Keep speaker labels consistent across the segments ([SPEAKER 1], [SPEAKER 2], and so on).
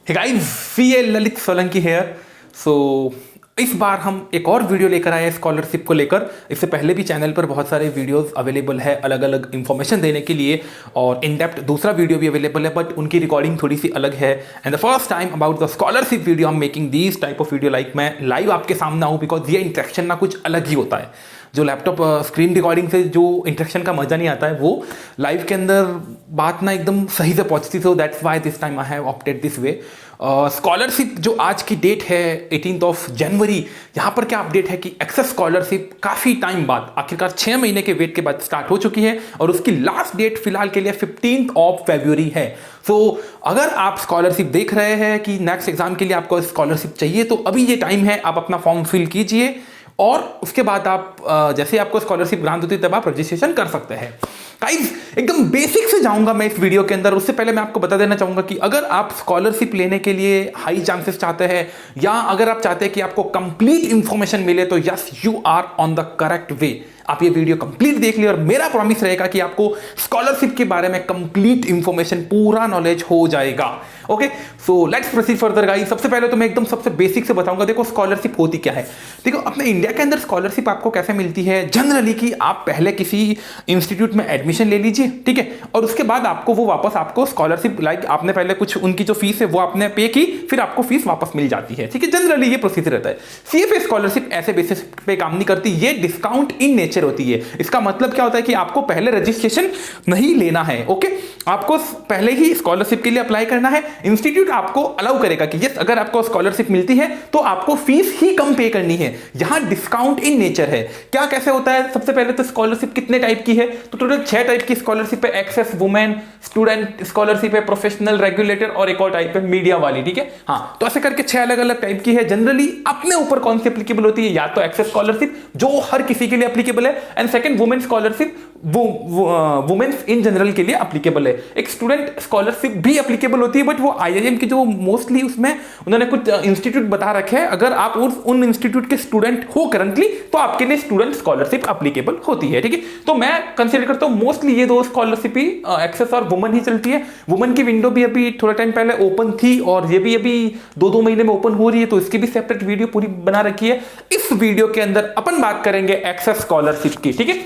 [SPEAKER 1] Hey guys, CA Lalit Solanki here. So इस बार हम एक और वीडियो लेकर आए हैं स्कॉलरशिप को लेकर। इससे पहले भी चैनल पर बहुत सारे वीडियोस अवेलेबल है अलग अलग इन्फॉर्मेशन देने के लिए, और इन डेप्थ दूसरा वीडियो भी अवेलेबल है, बट उनकी रिकॉर्डिंग थोड़ी सी अलग है। And the first time about the scholarship video I am making this type of video, like मैं लाइव आपके सामने आऊँ, बिकॉज ये इंटरेक्शन ना कुछ अलग ही होता है। जो लैपटॉप स्क्रीन रिकॉर्डिंग से जो इंटरेक्शन का मजा नहीं आता है, वो लाइव के अंदर बात ना एकदम सही से पहुंचती। So that's why this time I have opted this way. Scholarship जो आज की डेट है 18 जनवरी, यहाँ पर क्या अपडेट है कि एक्सेस स्कॉलरशिप काफ़ी टाइम बाद, आखिरकार 6 महीने के वेट के बाद स्टार्ट हो चुकी है, और उसकी लास्ट डेट फिलहाल के लिए 15 फरवरी है। सो अगर आप स्कॉलरशिप देख रहे हैं कि नेक्स्ट एग्जाम के लिए आपको स्कॉलरशिप चाहिए, तो अभी ये टाइम है, आप अपना फॉर्म फिल कीजिए, और उसके बाद आप जैसे आपको स्कॉलरशिप ग्रांट होती है तब आप रजिस्ट्रेशन कर सकते हैं। गाइस, एकदम बेसिक से जाऊंगा मैं इस वीडियो के अंदर। उससे पहले मैं आपको बता देना चाहूंगा कि अगर आप स्कॉलरशिप लेने के लिए हाई चांसेस चाहते हैं, या अगर आप चाहते हैं कि आपको कंप्लीट इंफॉर्मेशन मिले, तो yes, you are on the correct way. आप ये वीडियो कंप्लीट देख लिए, और मेरा प्रॉमिस रहेगा कि आपको स्कॉलरशिप के बारे में कंप्लीट इंफॉर्मेशन, पूरा नॉलेज हो जाएगा। Okay, so let's proceed further guys. सबसे पहले तो मैं एकदम सबसे बेसिक से बताऊंगा। देखो, स्कॉलरशिप होती क्या है। देखो, अपने इंडिया के अंदर स्कॉलरशिप आपको कैसे मिलती है जनरली, कि आप पहले किसी इंस्टीट्यूट में एडमिशन ले लीजिए, ठीक है, और उसके बाद आपको वो वापस आपको स्कॉलरशिप, लाइक आपने पहले कुछ उनकी जो फीस है वो आपने पे की, फिर आपको फीस वापस मिल जाती है, ठीक है। जनरली ये प्रोसीजर रहता है। सीएफए स्कॉलरशिप ऐसे बेसिस पे काम नहीं करती, ये डिस्काउंट इन नेचर होती है। इसका मतलब क्या होता है कि आपको पहले रजिस्ट्रेशन नहीं लेना है, ओके, आपको पहले ही स्कॉलरशिप के लिए अप्लाई करना है। इंस्टीट्यूट आपको अलाउ करेगा कि यस, अगर आपको स्कॉलरशिप मिलती है तो आपको फीस ही कम पे करनी है। यहां डिस्काउंट इन नेचर है। क्या कैसे होता है? सबसे पहले तो स्कॉलरशिप कितने टाइप की है, तो टोटल 6 टाइप की स्कॉलरशिप है। एक्सेस वुमेन स्टूडेंट स्कॉलरशिप है, प्रोफेशनल, रेगुलेटेड, और एक और टाइप है मीडिया वाली, ठीक है। हाँ, तो ऐसे करके 6 अलग अलग टाइप की है। जनरली अपने ऊपर कौन सी एप्लीकेबल होती है, या तो एक्सेस स्कॉलरशिप जो हर किसी के लिए एप्लीकेबल है, and second women scholarship, womens in general के लिए एप्लीकेबल है। एक स्टूडेंट स्कॉलरशिप भी एप्लीकेबल होती है, बट वो आईआईएम की जो मोस्टली उसमें उन्होंने कुछ इंस्टीट्यूट बता रखे हैं। अगर आप उन इंस्टीट्यूट के स्टूडेंट हो करंटली, तो आपके लिए स्टूडेंट स्कॉलरशिप एप्लीकेबल होती है, ठीक है। तो मैं कंसीडर करता हूं मोस्टली ये दो स्कॉलरशिप ही, एक्सेस और वुमेन ही चलती है। वुमेन की विंडो भी अभी थोड़ा टाइम पहले ओपन थी, और ये भी अभी 2-2 महीने में ओपन हो रही है, तो इसकी भी सेपरेट वीडियो पूरी बना रखी है। इस वीडियो के अंदर अपन बात करेंगे एक्सेस स्कॉलरशिप की, ठीक है।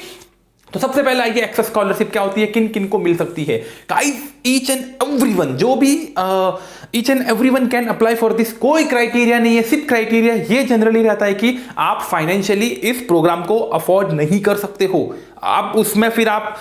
[SPEAKER 1] तो सबसे पहले आइए, एक्सेस स्कॉलरशिप क्या होती है, किन किन को मिल सकती है। गाइस, ईच एंड एवरीवन, जो भी each and everyone can apply for this. कोई क्राइटेरिया नहीं है, सिर्फ क्राइटेरिया ये जनरली रहता है कि आप फाइनेंशियली इस प्रोग्राम को अफोर्ड नहीं कर सकते हो। आप उसमें फिर आप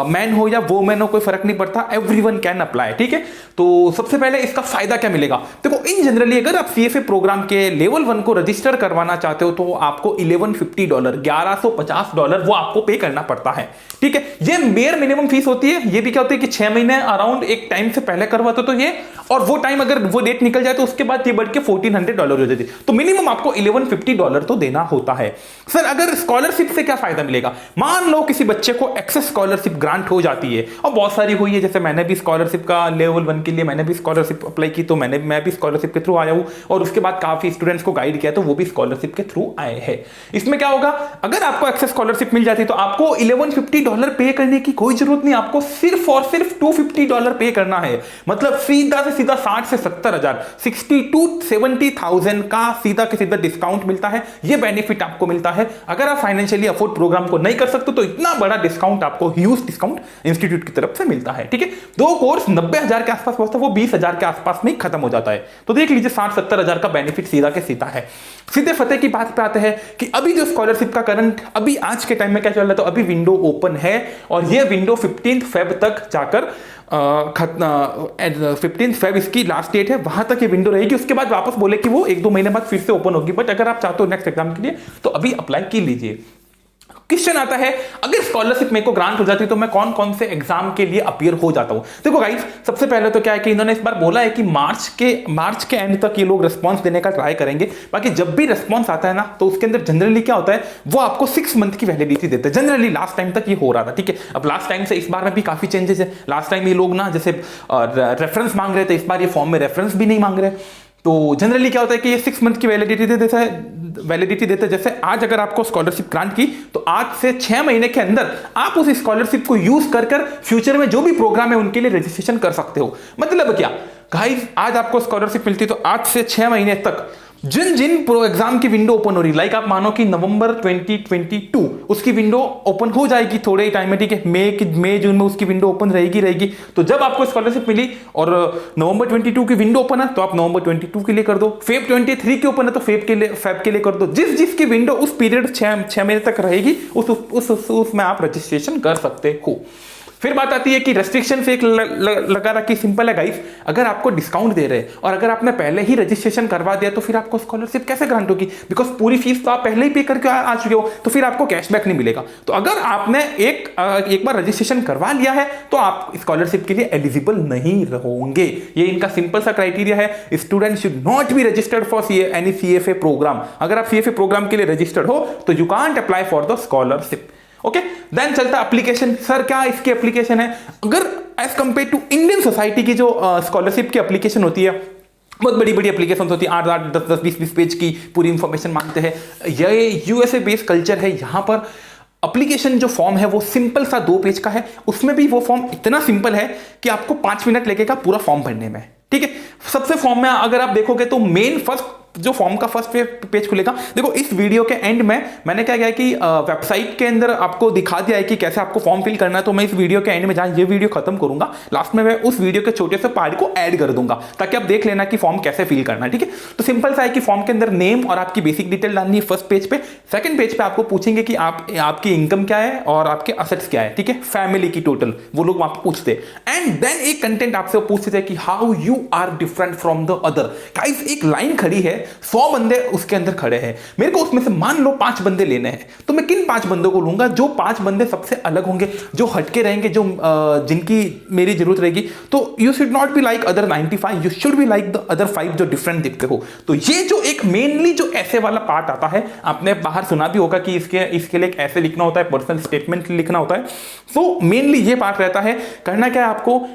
[SPEAKER 1] मैन हो या वोमेन हो, कोई फर्क नहीं पड़ता, एवरीवन कैन अप्लाई, ठीक है। तो सबसे पहले इसका फायदा क्या मिलेगा। देखो, इन जनरली अगर आप सीएफए प्रोग्राम के लेवल 1 को रजिस्टर करवाना चाहते हो, तो आपको $1150 $1150 वो आपको पे करना पड़ता है, ठीक है। ये मेयर मिनिमम फीस होती है। ये भी क्या होती है कि 6 महीने अराउंड एक टाइम से पहले करवाते तो ये, और वो टाइम अगर वो डेट निकल जाए तो उसके बाद ये बढ़ के $1400 हो जाती है। तो मिनिमम आपको $1150 तो देना होता है। सर, अगर स्कॉलरशिप से क्या फायदा मिलेगा। मान लो किसी बच्चे को एक्सेस स्कॉलरशिप ग्रांट हो जाती है, और बहुत सारी हुई है, जैसे मैंने भी स्कॉलरशिप का लेवल 1 के लिए मैंने भी स्कॉलरशिप अप्लाई की, तो मैं भी स्कॉलरशिप के थ्रू आया हूं, और उसके बाद काफी स्टूडेंट्स को गाइड किया, तो वो भी स्कॉलरशिप के थ्रू आए हैं। इसमें क्या होगा, अगर आपको एक्सेस स्कॉलरशिप मिल जाती है, तो आपको $1150 पे करने की कोई जरूरत नहीं। आपको सिर्फ और सिर्फ $250 पे करना है। मतलब सीधा से सीधा 60 से 70 हजार, 60 to 70,000 का सीधा के सीधा डिस्काउंट मिलता है। ये बेनिफिट आपको मिलता है। अगर आप फाइनेंशियली अफोर्ड प्रोग्राम को नहीं कर सकते, तो इतना बड़ा डिस्काउंट आपको, ह्यूज डिस्काउंट इंस्टीट्यूट की तरफ से मिलता है, ठीक है। 2 कोर्स 90,000 के आसपास पहुंचता है, वो 20,000 के आसपास में खत्म हो जाता है। तो देख लीजिए, 60-70 हजार का बेनिफिट सीधा के सीधा है। सीधे फतेह की बात पे आते हैं कि अभी जो स्कॉलरशिप का करंट अभी आज के टाइम में क्या चल रहा है, तो अभी विंडो ओपन है, और ये विंडो 15 फेब तक जाकर 15 फेब इसकी लास्ट डेट है, वहां तक ये विंडो रहेगी। उसके बाद वापस बोले कि वो 1-2 महीने बाद फिर से ओपन होगी। बट अगर आप चाहते हो नेक्स्ट एग्जाम के लिए, तो अभी अप्लाई कर लीजिए। क्वेश्चन आता है, अगर स्कॉलरशिप मेरे को ग्रांट हो जाती है, तो मैं कौन कौन से एग्जाम के लिए अपीयर हो जाता हूं। देखो गाइस, सबसे पहले तो क्या है कि इन्होंने इस बार बोला है कि मार्च के एंड तक ये लोग रिस्पांस देने का ट्राई करेंगे। बाकी जब भी रिस्पांस आता है ना, तो उसके अंदर जनरली क्या होता है, वो आपको 6 मंथ की वैलिडिटी देते हैं। जनरली लास्ट टाइम तक ये हो रहा था, ठीक है। अब लास्ट टाइम से इस बार में भी काफी चेंजेस है। लास्ट टाइम ये लोग ना जैसे रेफरेंस मांग रहे थे, इस बार ये फॉर्म में रेफरेंस भी नहीं मांग रहे। तो जनरली क्या होता है कि ये 6 मंथ की वैलिडिटी देता है। जैसे आज अगर आपको स्कॉलरशिप ग्रांट की, तो आज से 6 महीने के अंदर आप उस स्कॉलरशिप को यूज कर फ्यूचर में जो भी प्रोग्राम है उनके लिए रजिस्ट्रेशन कर सकते हो। मतलब क्या, गाइस आज आपको स्कॉलरशिप मिलती है तो आज से 6 महीने तक जिन जिन प्रो एग्जाम की विंडो ओपन हो रही, लाइक आप मानो कि नवंबर 2022 उसकी विंडो ओपन हो जाएगी थोड़े ही टाइम में, ठीक है, मई जून में उसकी विंडो ओपन रहेगी। तो जब आपको स्कॉलरशिप मिली और नवंबर 22 की विंडो ओपन है तो आप नवंबर 22 के लिए कर दो, फेब 23 की ओपन है तो फेब के लिए कर दो। जिसकी विंडो उस पीरियड 6 महीने तक रहेगी उसमें आप रजिस्ट्रेशन कर सकते हो। फिर बात आती है कि रेस्ट्रिक्शन से एक लगा रखी, सिंपल है गाइस, अगर आपको डिस्काउंट दे रहे हैं और अगर आपने पहले ही रजिस्ट्रेशन करवा दिया तो फिर आपको स्कॉलरशिप कैसे ग्रांट होगी, बिकॉज पूरी फीस तो आप पहले ही पे करके आ चुके हो, तो फिर आपको कैशबैक नहीं मिलेगा। तो अगर आपने एक बार रजिस्ट्रेशन करवा लिया है तो आप स्कॉलरशिप के लिए एलिजिबल नहीं होंगे। ये इनका सिंपल सा क्राइटेरिया है। Student should not be registered for any CFA program. अगर आप CFA प्रोग्राम के लिए रजिस्टर्ड हो तो you can't apply for the scholarship. Okay, then चलता एप्लीकेशन। सर क्या इसकी एप्लीकेशन है? अगर as compare to Indian society की जो स्कॉलरशिप की एप्लीकेशन होती है, बहुत बड़ी बड़ी एप्लीकेशन होती है, 8 10 20 पेज की पूरी इंफॉर्मेशन मांगते हैं। ये USA बेस्ड कल्चर है। यहां पर एप्लीकेशन जो फॉर्म है वो सिंपल सा 2 पेज का है। उसमें भी वो फॉर्म इतना सिंपल है कि आपको 5 मिनट लगेगा पूरा फॉर्म भरने में, ठीक है। सबसे फॉर्म में अगर आप देखोगे तो मेन फर्स्ट जो फॉर्म का फर्स्ट पेज खुलेगा। देखो इस वीडियो के एंड में मैंने क्या किया कि वेबसाइट के अंदर आपको दिखा दिया है कि कैसे आपको फॉर्म फिल करना है। तो मैं इस वीडियो के एंड में जहां ये वीडियो खत्म करूंगा लास्ट में मैं उस वीडियो के छोटे से पार्ट को ऐड कर दूंगा ताकि आप देख लेना कि फॉर्म कैसे फिल करना है, ठीक है। तो सिंपल सा है कि फॉर्म के अंदर नेम और आपकी बेसिक डिटेल डालनी है फर्स्ट पेज पे। सेकंड पेज पे आपको पूछेंगे कि आपकी इनकम क्या है और आपके असेट्स क्या है, ठीक है, फैमिली की टोटल वो लोग वहां पर पूछते हैं। एंड देन एक कंटेंट आपसे पूछते थे कि how you are different from the other. Guys एक लाइन खड़ी है, 100 बंदे उसके अंदर खड़े हैं, मेरे को उसमें से मान लो 5 बंदे लेने हैं, तो मैं किन 5 बंदों को लूंगा? जो 5 बंदे सबसे अलग होंगे, जो हटके रहेंगे, जो जिनकी मेरी जरूरत रहेगी। तो you should not be like other 95, you should be like the other 5 जो डिफरेंट दिखते हो। तो ये जो एक मेनली जो ऐसे वाला पार्ट आता है, आपने बाहर सुना भी होगा कि इसके लिए ऐसे लिखना होता है, पर्सनल स्टेटमेंट लिखना होता है। सो मेनली ये पार्ट रहता है। करना क्या है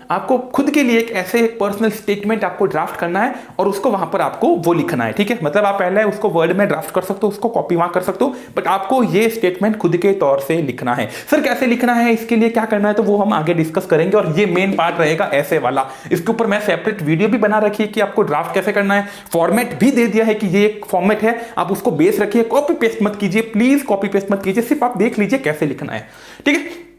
[SPEAKER 1] आपको खुद के लिए एक ऐसे पर्सनल स्टेटमेंट आपको ड्राफ्ट करना है और उसको वहां पर आपको वो लिखना है, ठीक है। मतलब आप पहले उसको वर्ड में ड्राफ्ट कर सकते हो, उसको कॉपी वहां कर सकते हो, बट आपको ये स्टेटमेंट खुद के तौर से लिखना है। सर कैसे लिखना है, इसके लिए क्या करना है, तो वो हम आगे डिस्कस करेंगे। और ये मेन पार्ट रहेगा ऐसे वाला। इसके ऊपर मैं सेपरेट वीडियो भी बना रखी है कि आपको ड्राफ्ट कैसे करना है, फॉर्मेट भी दे दिया है कि ये एक फॉर्मेट है, आप उसको बेस रखिए, कॉपी पेस्ट मत कीजिए, प्लीज कॉपी पेस्ट मत कीजिए, सिर्फ आप देख लीजिए कैसे लिखना है, ठीक है।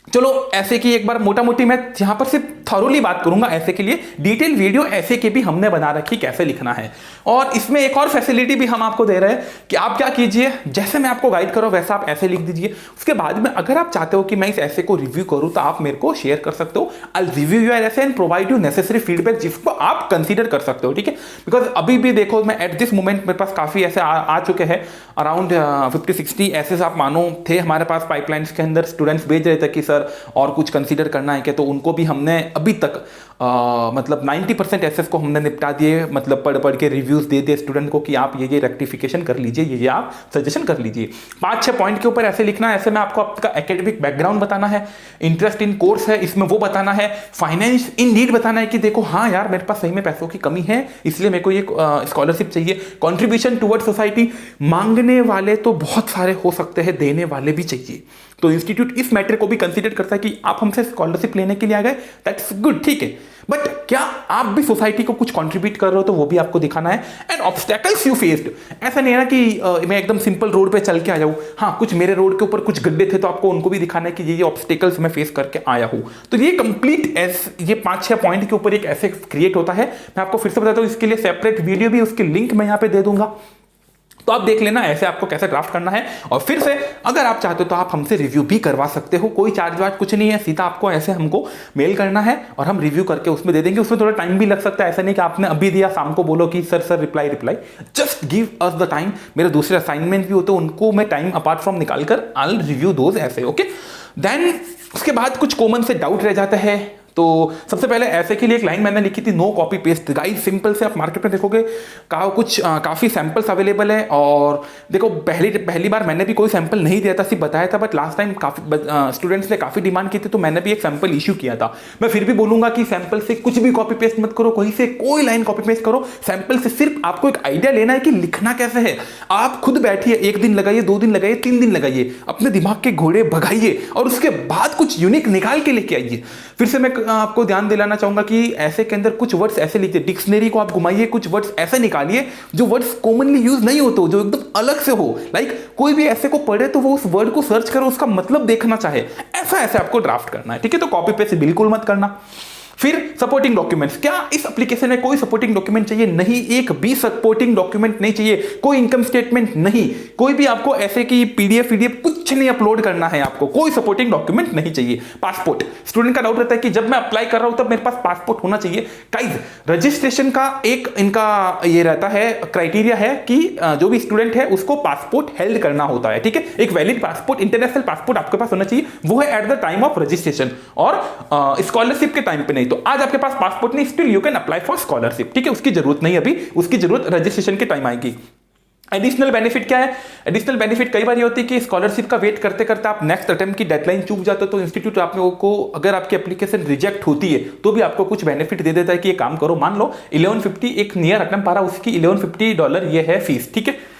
[SPEAKER 1] चलो ऐसे की एक बार मोटा मोटी मैं यहां पर सिर्फ थॉरोली बात करूंगा। ऐसे के लिए डिटेल वीडियो ऐसे के भी हमने बना रखी कैसे लिखना है। और इसमें एक और फैसिलिटी भी हम आपको दे रहे हैं कि आप क्या कीजिए, जैसे मैं आपको गाइड करूं वैसा आप ऐसे लिख दीजिए। उसके बाद में अगर आप चाहते हो कि मैं इस ऐसे को रिव्यू करूं तो आप मेरे को शेयर कर सकते हो। आई विल रिव्यू योर ऐसे and provide you necessary feedback जिसको आप कंसीडर कर सकते हो, ठीक है। बिकॉज अभी भी देखो मैं एट दिस मोमेंट मेरे पास काफी ऐसे आ चुके हैं, अराउंड 50-60 ऐसे आप मानो थे हमारे पास पाइपलाइंस के अंदर। स्टूडेंट्स भेज रहे थे कि सर और कुछ कंसीडर करना है क्या, तो उनको भी हमने अभी तक मतलब 90% एसेस को हमने निपटा दिए। मतलब पढ़ के रिव्यूज दे दिए स्टूडेंट को कि आप ये रेक्टिफिकेशन कर लीजिए, ये आप सजेशन कर लीजिए। 5-6 पॉइंट के ऊपर ऐसे लिखना है। ऐसे में आपको आपका एकेडमिक बैकग्राउंड बताना है, इंटरेस्ट इन कोर्स है इसमें वो बताना है, फाइनेंस इन नीड बताना है कि देखो हाँ यार मेरे पास सही में पैसों की कमी है इसलिए मेरे को ये स्कॉलरशिप चाहिए। कॉन्ट्रीब्यूशन टुवर्ड सोसाइटी, मांगने वाले तो बहुत सारे हो सकते हैं, देने वाले भी चाहिए। तो इंस्टीट्यूट इस मैटर को भी कंसीडर करता है कि आप हमसे स्कॉलरशिप लेने के लिए आ गए, दैट्स गुड, ठीक है, बट क्या आप भी सोसाइटी को कुछ कंट्रीब्यूट कर रहे हो तो वो भी आपको दिखाना है। एंड ऑब्स्टेकल्स यू फेस्ड, ऐसा नहीं है ना कि मैं एकदम सिंपल रोड पे चल के आ जाऊं। हाँ, कुछ मेरे रोड के ऊपर कुछ गड्ढे थे तो आपको उनको भी दिखाना है कि ये ऑब्स्टेकल्स मैं फेस करके आया हूं। तो ये कंप्लीट ये 5-6 पॉइंट के ऊपर एक ऐसे क्रिएट होता है। मैं आपको फिर से बताता हूं, इसके लिए सेपरेट वीडियो भी, उसकी लिंक मैं यहाँ पे दे दूंगा, तो आप देख लेना ऐसे आपको कैसे ड्राफ्ट करना है। और फिर से अगर आप चाहते हो तो आप हमसे रिव्यू भी करवा सकते हो, कोई चार्ज वार्ज कुछ नहीं है, सीधा आपको ऐसे हमको मेल करना है और हम रिव्यू करके उसमें दे देंगे। उसमें थोड़ा टाइम भी लग सकता है, ऐसा नहीं कि आपने अभी दिया शाम को बोलो कि sir reply, just give us the time. मेरे दूसरे असाइनमेंट भी होते हैं, उनको मैं टाइम अपार्ट फ्रॉम निकाल कर आई विल रिव्यू दोज ऐसे, ओके। देन उसके बाद कुछ कॉमन से डाउट रह जाते हैं। तो सबसे पहले ऐसे के लिए एक लाइन मैंने लिखी थी, no copy paste. Guys simple से आप मार्केट में देखोगे काफ़ी सैंपल्स अवेलेबल है। और देखो पहली बार मैंने भी कोई सैंपल नहीं दिया था, सिर्फ बताया था, बट लास्ट टाइम काफ़ी स्टूडेंट्स ने काफ़ी डिमांड की थी तो मैंने भी एक सैंपल इश्यू किया था। मैं फिर भी बोलूंगा कि सैंपल से कुछ भी कॉपी पेस्ट मत करो, कहीं से कोई लाइन कॉपी पेस्ट करो। सैंपल से सिर्फ आपको एक आइडिया लेना है कि लिखना कैसे है। आप खुद बैठिए, 1 दिन लगाइए, 2 दिन लगाइए, 3 दिन लगाइए, अपने दिमाग के घोड़े भगाइए और उसके बाद कुछ यूनिक निकाल के लेके आइए। फिर से मैं आपको ध्यान दिलाना चाहूंगा कि ऐसे के अंदर कुछ वर्ड्स ऐसे लिखिए, डिक्शनरी को आप घुमाइए, कुछ वर्ड्स ऐसे निकालिए जो वर्ड्स कॉमनली यूज नहीं होते हो, जो एकदम अलग से हो। लाइक कोई भी ऐसे को पढ़े तो वो उस वर्ड को सर्च करो, उसका मतलब देखना चाहे, ऐसा ऐसे आपको ड्राफ्ट करना है, ठीक है। तो कॉपी पेस्ट बिल्कुल मत करना। फिर सपोर्टिंग डॉक्यूमेंट्स, क्या इस एप्लीकेशन में कोई सपोर्टिंग डॉक्यूमेंट चाहिए? नहीं, एक भी सपोर्टिंग डॉक्यूमेंट नहीं चाहिए, कोई इनकम स्टेटमेंट नहीं, कोई भी आपको ऐसे की पीडीएफ कुछ नहीं अपलोड करना है, आपको कोई सपोर्टिंग डॉक्यूमेंट नहीं चाहिए। पासपोर्ट, स्टूडेंट का डाउट रहता है कि जब मैं अप्लाई कर रहा हूं तब मेरे पास पासपोर्ट होना चाहिए। गाइस, रजिस्ट्रेशन का एक इनका ये रहता है, क्राइटेरिया है कि जो भी स्टूडेंट है उसको पासपोर्ट हेल्ड करना होता है, ठीक है। एक वैलिड पासपोर्ट, इंटरनेशनल पासपोर्ट आपके पास होना चाहिए, वो है at the time of registration, और स्कॉलरशिप के टाइम पे नहीं। तो आज आपके पास पासपोर्ट नहीं, still you can apply for scholarship, ठीक है। उसकी जरूरत नहीं अभी, उसकी जरूरत रजिस्ट्रेशन के टाइम आएगी। एडिशनल बेनिफिट क्या है? एडिशनल बेनिफिट कई बार ये होती है कि स्कॉलरशिप का वेट करते करते आप नेक्स्ट अटेम्प्ट की डेडलाइन चूक जाते हो, तो इंस्टीट्यूट आप लोगों को, अगर आपकी एप्लीकेशन रिजेक्ट होती है तो भी आपको कुछ बेनिफिट दे देता है कि ये काम करो। मान लो 1150 एक नियर अटेम्प्ट आ रहा, उसकी $1150 ये है फीस, ठीक है।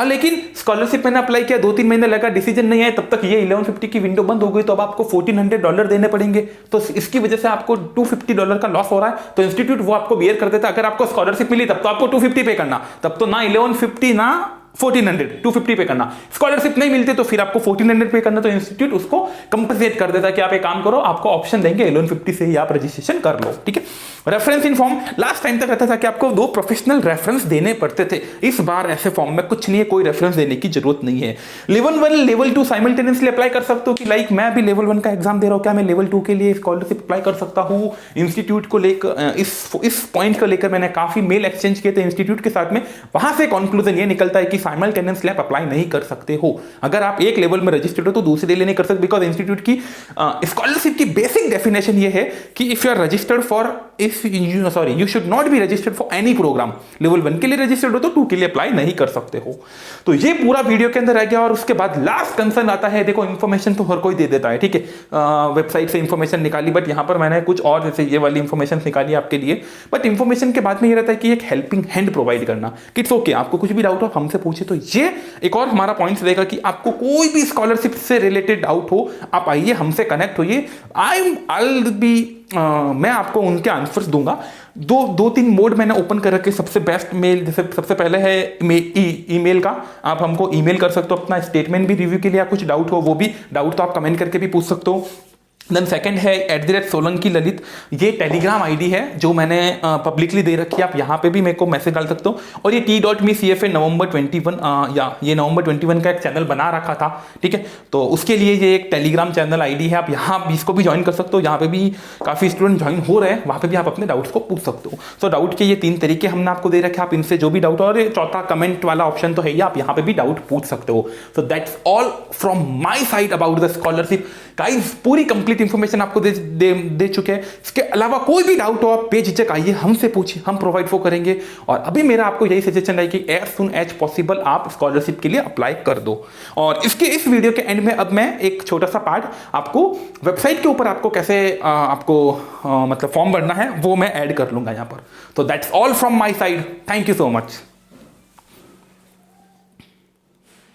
[SPEAKER 1] लेकिन स्कॉलरशिप मैंने अप्लाई किया, 2-3 महीने लगा, डिसीजन नहीं आया, तब तक ये 1150 की विंडो बंद हो गई, तो अब आपको $1400 देने पड़ेंगे। तो इसकी वजह से आपको $250 का लॉस हो रहा है। तो इंस्टीट्यूट वो आपको बियर कर देता है। अगर आपको स्कॉलरशिप मिली तब तो आपको 250 पे करना, तब तो ना 1150 ना 1400, 250 पे करना। स्कॉलरशिप नहीं मिलती तो फिर आपको 1400 पे करना, तो इंस्टीट्यूट उसको कंपनसेट कर देता है कि आप एक काम करो, आपको ऑप्शन देंगे 1150 से ही आप रजिस्ट्रेशन कर लो, ठीक है। Reference in form, last time तक रहता था कि आपको 2 प्रोफेशनल रेफरेंस देने पड़ते थे। इस बार ऐसे फॉर्म में कुछ नहीं है, कोई रेफरेंस देने की जरूरत नहीं है। लेवल 1 लेवल 2 साइमल्टेनियसली अप्लाई कर सकते हो कि लाइक मैं भी लेवल 1 का एग्जाम दे रहा हूं, क्या मैं लेवल 2 के लिए स्कॉलरशिप अप्लाई कर सकता हूं? इंस्टीट्यूट को लेकर इस पॉइंट को लेकर मैंने काफी मेल एक्सचेंज किए थे इंस्टीट्यूट के साथ में। वहां से कंक्लूजन ये निकलता है कि साइमल्टेनियसली आप अप्लाई नहीं कर सकते हो। अगर आप एक लेवल में रजिस्टर्ड हो तो दूसरे लिए नहीं कर सकते, बिकॉज इंस्टीट्यूट की स्कॉलरशिप की बेसिक डेफिनेशन ये है कि if you are registered for, you should not be registered for any program. Level 1 के लिए रजिस्टर्ड हो तो 2 के लिए अप्लाई नहीं कर सकते हो। तो ये पूरा वीडियो के अंदर रह गया। और उसके बाद लास्ट कंसर्न आता है, देखो इन्फॉर्मेशन तो हर कोई दे देता है, ठीक है, वेबसाइट से इन्फॉर्मेशन निकाली, बट यहां पर मैंने कुछ और जैसे ये वाली इन्फॉर्मेशन निकाली आपके लिए। बट इन्फॉर्मेशन के बाद में ये रहता है कि एक हेल्पिंग हैंड प्रोवाइड करना, कि इट्स ओके, आपको कुछ भी डाउट हो हमसे पूछे। तो ये एक और हमारा पॉइंट रहेगा कि आपको कोई भी स्कॉलरशिप से रिलेटेड डाउट हो, आप आइए, हमसे कनेक्ट होइए। मैं आपको उनके आंसर्स दूंगा। 2-3 मोड मैंने ओपन कर रखे। सबसे बेस्ट मेल, जैसे सबसे पहले है ईमेल का, आप हमको ईमेल कर सकते हो अपना स्टेटमेंट भी रिव्यू के लिए, कुछ डाउट हो वो भी डाउट तो आप कमेंट करके भी पूछ सकते हो। देन सेकंड है @सोलंकी ललित, ये टेलीग्राम आईडी है जो मैंने पब्लिकली दे रखी है, आप यहाँ पे भी मेरे को मैसेज डाल सकते हो। और ये t.me CFA नवंबर 21 ये नवंबर 21 का एक चैनल बना रखा था, ठीक है। तो उसके लिए ये एक टेलीग्राम चैनल आईडी है, आप यहाँ भी इसको भी ज्वाइन कर सकते हो। यहाँ पे भी काफ़ी स्टूडेंट ज्वाइन हो रहे हैं, वहाँ पे भी आप अपने डाउट्स को पूछ सकते हो। सो डाउट के ये 3 तरीके हमने आपको दे रखे, आप इनसे जो भी डाउट, और चौथा कमेंट वाला ऑप्शन तो है ही, आप यहाँ पे भी डाउट पूछ सकते हो। So that's all from my side about the scholarship. Guys, पूरी कंप्लीट इंफॉर्मेशन आपको दे चुके हैं। इसके अलावा कोई भी डाउट हो आप बेझिझक आइए, हमसे पूछिए, हम प्रोवाइड वो करेंगे। और अभी मेरा आपको यही सजेशन है कि एज सुन एज पॉसिबल आप स्कॉलरशिप के लिए अप्लाई कर दो। और इस वीडियो के एंड में अब मैं एक छोटा सा पार्ट आपको वेबसाइट के ऊपर आपको कैसे मतलब फॉर्म भरना है वो मैं ऐड कर लूंगा यहाँ पर। तो that's all from my side. Thank you so much.